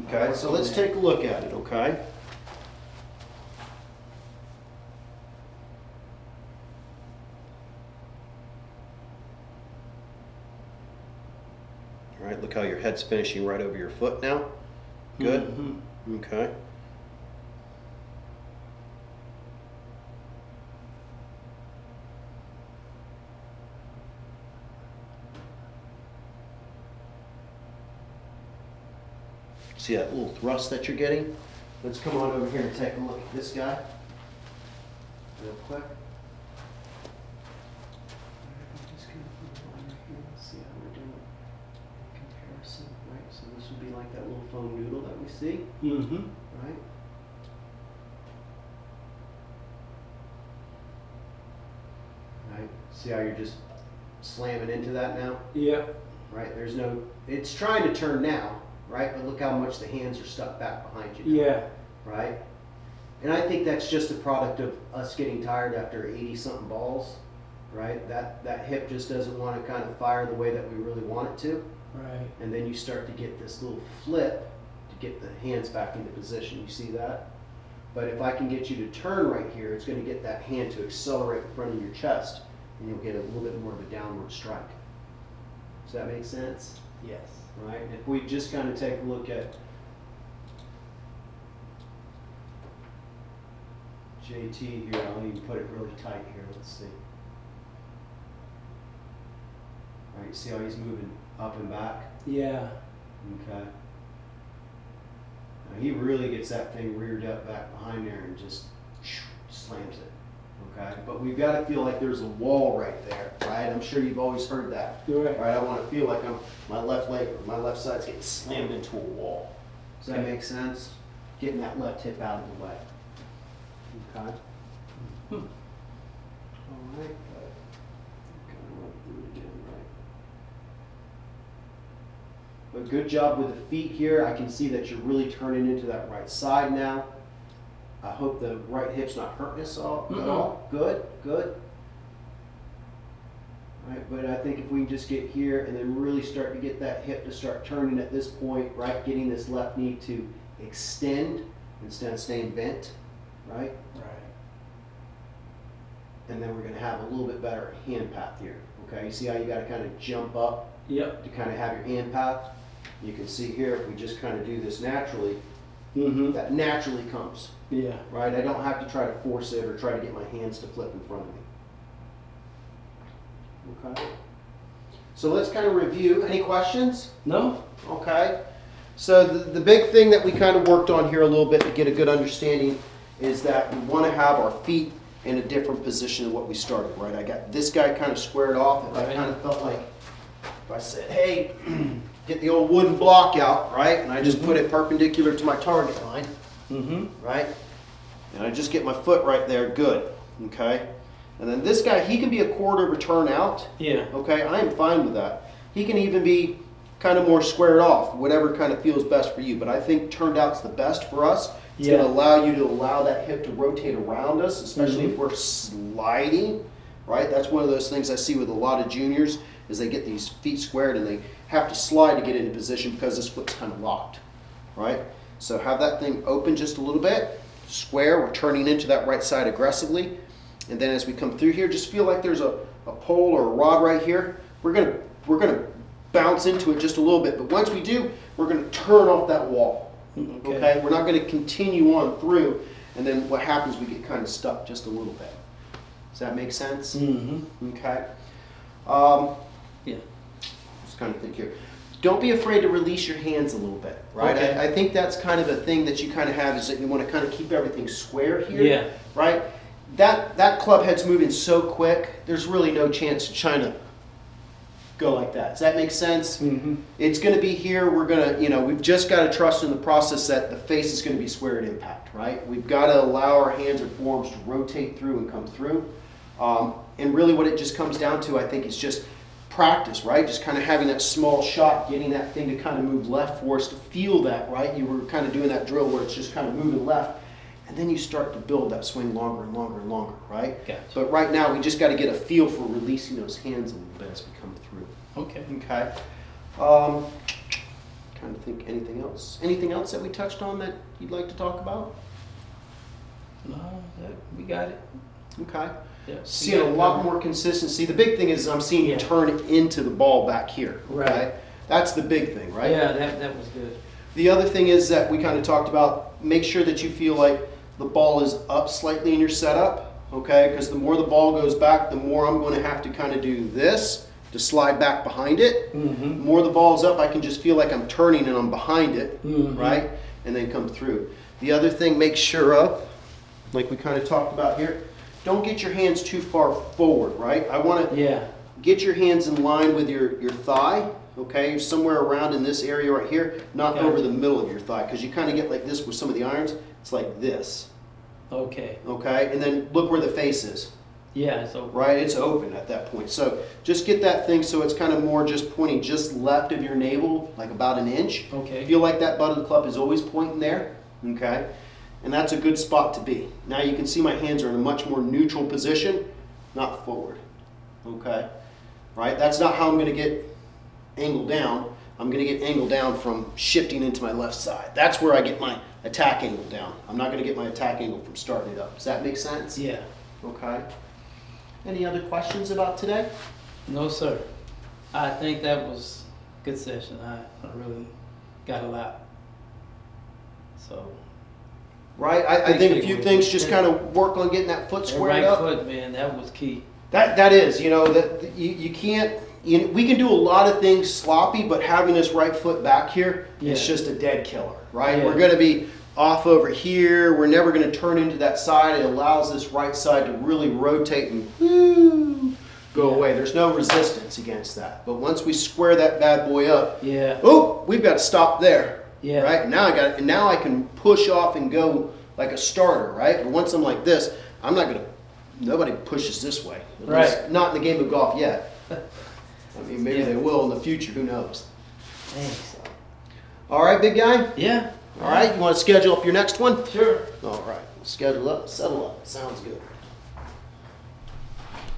A: Okay, so let's take a look at it, okay? All right, look how your head's finishing right over your foot now. Good.
B: Mm-hmm.
A: Okay. See that little thrust that you're getting? Let's come on over here and take a look at this guy real quick. Just gonna put it on right here. Let's see how we're doing in comparison, right? So this would be like that little foam noodle that we see,
B: Mm-hmm.
A: right? Right. See how you're just slamming into that now?
B: Yeah.
A: Right? There's no, it's trying to turn now, right? But look how much the hands are stuck back behind you.
B: Yeah.
A: Right? And I think that's just a product of us getting tired after 80 something balls, right? That hip just doesn't want to kind of fire the way that we really want it to.
B: Right.
A: And then you start to get this little flip to get the hands back into position. You see that? But if I can get you to turn right here, it's going to get that hand to accelerate in front of your chest, and you'll get a little bit more of a downward strike. Does that make sense?
B: Yes.
A: Right? If we just kind of take a look at JT here, I'll even put it really tight here. Let's see. All right, see how he's moving up and back?
B: Yeah.
A: Okay. Now he really gets that thing reared up back behind there and just slams it. Okay, but we've got to feel like there's a wall right there, right? I'm sure you've always heard that.
B: You're right.
A: Right, I want to feel like my left leg or my left side's getting slammed into a wall. Does that
B: Okay.
A: make sense? Getting that left hip out of the way. Okay.
B: Hmm.
A: All right, good. Kind of run through it again, right? But good job with the feet here. I can see that you're really turning into that right side now. I hope the right hip's not hurting us all at all. Good, good. All right, but I think if we can just get here and then really start to get that hip to start turning at this point, right? Getting this left knee to extend instead of staying bent, right?
B: Right.
A: And then we're going to have a little bit better hand path here. Okay, you see how you got to kind of jump up
B: Yep.
A: to kind of have your hand path? You can see here if we just kind of do this naturally,
B: Mm-hmm.
A: that naturally comes,
B: Yeah.
A: right? I don't have to try to force it or try to get my hands to flip in front of me. Okay. So let's kind of review. Any questions?
B: No?
A: Okay. So the big thing that we kind of worked on here a little bit to get a good understanding is that we want to have our feet in a different position than what we started, right? I got this guy kind of squared off, and I
B: Right.
A: kind of felt like if I said, hey, get the old wooden block out, right? And I just put it perpendicular to my target line, right? And I just get my foot right there, good, okay? And then this guy, he can be a quarter of a turn out.
B: Yeah.
A: Okay, I am fine with that. He can even be kind of more squared off, whatever kind of feels best for you. But I think turned out's the best for us. It's going to allow you to allow that hip to rotate around us, especially if we're sliding, right? That's one of those things I see with a lot of juniors is they get these feet squared and they have to slide to get into position because this foot's kind of locked, right? So have that thing open just a little bit, square. We're turning into that right side aggressively. And then as we come through here, just feel like there's a pole or a rod right here. We're gonna bounce into it just a little bit, but once we do, we're gonna turn off that wall. Okay? We're not gonna continue on through, and then what happens, we get kind of stuck just a little bit. Does that make sense? Okay.
B: Yeah.
A: Just kind of think here. Don't be afraid to release your hands a little bit, right?
B: Okay.
A: I think that's kind of a thing that you kind of have is that you want to kind of keep everything square here.
B: Yeah.
A: Right? That club head's moving so quick, there's really no chance of trying to go like that. Does that make sense? It's going to be here. We're going to, we've just got to trust in the process that the face is going to be square at impact, right? We've got to allow our hands or forms to rotate through and come through. And really what it just comes down to, I think, is just practice, right? Just kind of having that small shot, getting that thing to kind of move left for us to feel that, right? You were kind of doing that drill where it's just kind of moving left. And then you start to build that swing longer and longer and longer, right?
B: Gotcha.
A: But right now, we just got to get a feel for releasing those hands a little bit as we come through.
B: Okay.
A: Okay. Trying to think anything else. Anything else that we touched on that you'd like to talk about?
B: No, we got it.
A: Okay.
B: Yeah.
A: Seeing a lot more consistency. The big thing is I'm seeing you turn it into the ball back here. Okay?
B: Right.
A: That's the big thing, right?
B: Yeah, that was good.
A: The other thing is that we kind of talked about, make sure that you feel like the ball is up slightly in your setup, okay? Because the more the ball goes back, the more I'm going to have to kind of do this to slide back behind it. The more the ball's up, I can just feel like I'm turning and I'm behind it, right? And then come through. The other thing, make sure of, like we kind of talked about here, don't get your hands too far forward, right? I want to get your hands in line with your thigh, okay? Somewhere around in this area right here, not over the middle of your thigh, because you kind of get like this with some of the irons. It's like this.
B: Okay.
A: Okay, and then look where the face is.
B: Yeah, it's open.
A: Right, it's open at that point. So just get that thing so it's kind of more just pointing just left of your navel, like about an inch.
B: Okay.
A: Feel like that butt of the club is always pointing there. Okay, and that's a good spot to be. Now you can see my hands are in a much more neutral position, not forward. Okay, right? That's not how I'm going to get angled down. I'm going to get angled down from shifting into my left side. That's where I get my attack angle down. I'm not going to get my attack angle from starting it up. Does that make sense?
B: Yeah.
A: Okay. Any other questions about today?
B: No, sir. I think that was a good session. I really got a lot. So.
A: Right. I think a few things just kind of work on getting that foot
B: That
A: squared
B: right
A: up.
B: foot, man, that was key.
A: That is, that you can't. We can do a lot of things sloppy, but having this right foot back here is just a dead killer, right?
B: Yeah.
A: We're going to be off over here. We're never going to turn into that side. It allows this right side to really rotate and go away. There's no resistance against that. But once we square that bad boy up, we've got to stop there.
B: Yeah.
A: Right? And now I can push off and go like a starter, right? But once I'm like this, nobody pushes this way. At least not in the game of golf yet. I mean, maybe they will in the future. Who knows?
B: Thanks.
A: All right, big guy?
B: Yeah.
A: All right, you want to schedule up your next one?
B: Sure.
A: All right, schedule up, settle up. Sounds good.